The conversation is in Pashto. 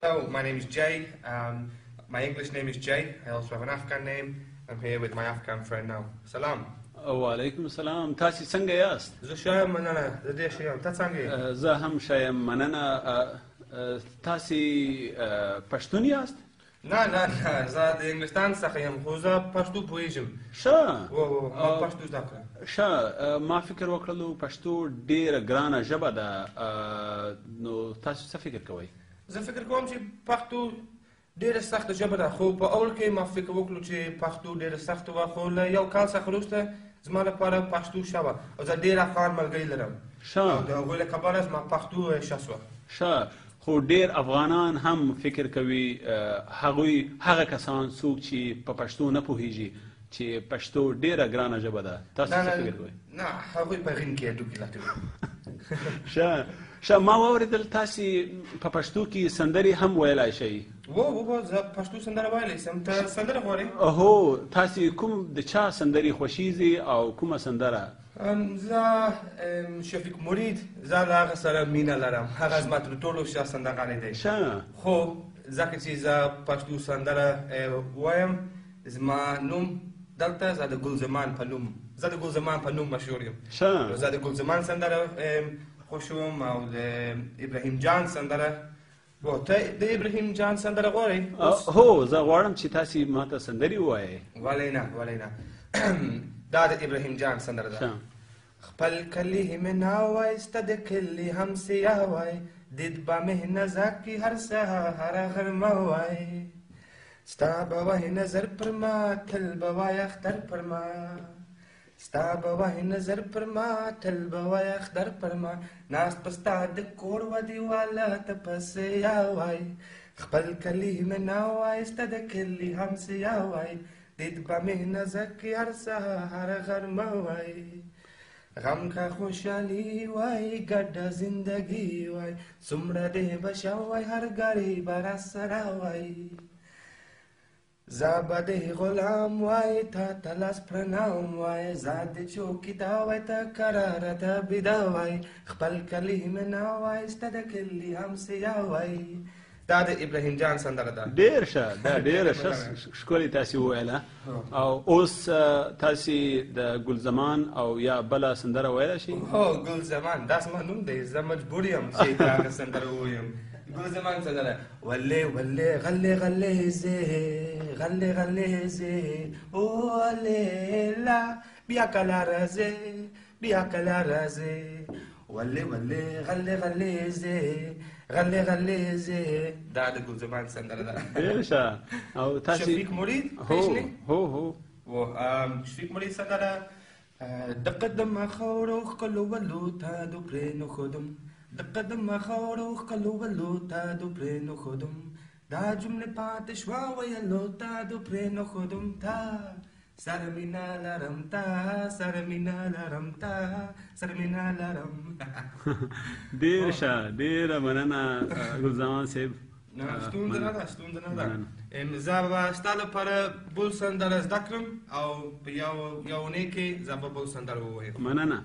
Hello, my name is Jay. My English name is Jay. I also have an Afghan name. I'm here with my Afghan friend now. Salam. وعلیکم السلام. تاسې څنګه یاست؟ زه ښه یم مننه. زه ډېر ښه یم. ته څنګه یې؟ زه هم ښه یم مننه. تاسې پښتون یاست؟ نه زه د انګلستان څخه یم خو زه پښتو پوهېږم. ښه ما پښتو زده کړه. ښه ما فکر وکړلو پښتو ډېره ګرانه ژبه ده، نو تاسو څه فکر کوئ؟ زه فکر کوم چې پښتو ډېره سخته ژبه ده، خو په اول کې ما فکر وکړو چې پښتو ډېره سخته وه، خو له یو کال څخه وروسته زما لپاره پښتو ښه وه او زه ډېر افغان ملګري لرم. او د هغوی له کبله زما پښتو ښه شوه. ښه خو ډېر افغانان هم فکر کوي هغه کسان څوک چې په پښتو نه پوهېږي چې پښتو ډېره ګرانه ژبه ده. تاسو څه فکر کوئ؟ نه هغوی په غین کې ډوکې لټوي. ښه ما واورېدل تاسې په پښتو کې سندرې هم ویلی شئ. زه پښتو سندره ویلی شم. ته سندره غواړې؟ هو تاسې کوم د چا سندرې خوښیږي او کومه سندره؟ زه شفیق مرید، زه له هغه سره مینه لرم. هغه زما تر ټولو ښه سندرغاړی دی. خو ځکه چې زه پښتو سندره وایم، زما نوم دلته زه د ګلزمان په نوم مشهور یم. زه د ګلزمان سندره خوښوم او د ابراهیم جان سندره. ته د ابراهیم جان سندره غواړې؟ هو زه غواړم چې تاسې ماته سندرې ووایئ. ولې نه دا د ابراهیم جان سندره ده. خپل کلی مې ناوای ستا د کلي هم سیاه وای، دید به مې نظر کې هر سهار هره غرمه وای، ستا به وای نظر پر ما تل به وای اختر پر ما، ستا به وای نظر پر ما تل به وای اختر پر ما، ناست په ستا د کور و دیواله ته پسې یا وای، خپل کلی مې ناوای ستا د کلي هم سیاه وای، دید به مې نظر کې هر سهار هره غرمه وای، غم کا خوشحالي وای ګډه زندګي وای، څومره دې به شوی هر ګړی به راسره وای، زه به دې غلام وای تا ته لاس پرنام وای، زه د چوکیدا وای ته قراره ته بیده وای، خپل کلی مې نه وای ستا د کلي هم سیاه وای. دا د ابراهیم جان سندره ده. ډېر ښه دا ډېره ښه ښکلې تاسې وویله. او اوس تاسې د ګلزمان او یا بله سندره ویلی شئ؟ هو ګلزمان دا زما نوم دی، زه مجبور یم چې د هغه سندره ووایم. ګلزمان سندره ولې غلې غلې ولې لا بیا کله راځې ولې غلې دا د ګلزمان سندره ده. ډېر ښه. او تاسې شفیق مرید پیژنې؟ هو شفیق مرید سندره د قدم خاورو ښکلولو ته دو پرې نښودم، د قدم خاورو ښکلولو ته دو پرې نښودم، دا جملې پاتې شوه ویلو ته دو پرې نښودم، تا سره مینه لرم ډېر ښه ډېره مننه ګلزمان صاحب. ستونزه نه ده زه به ستا لپاره بل سندره زده کړم او په یو اونۍ کې زه به بل سندره ووایم. مننه.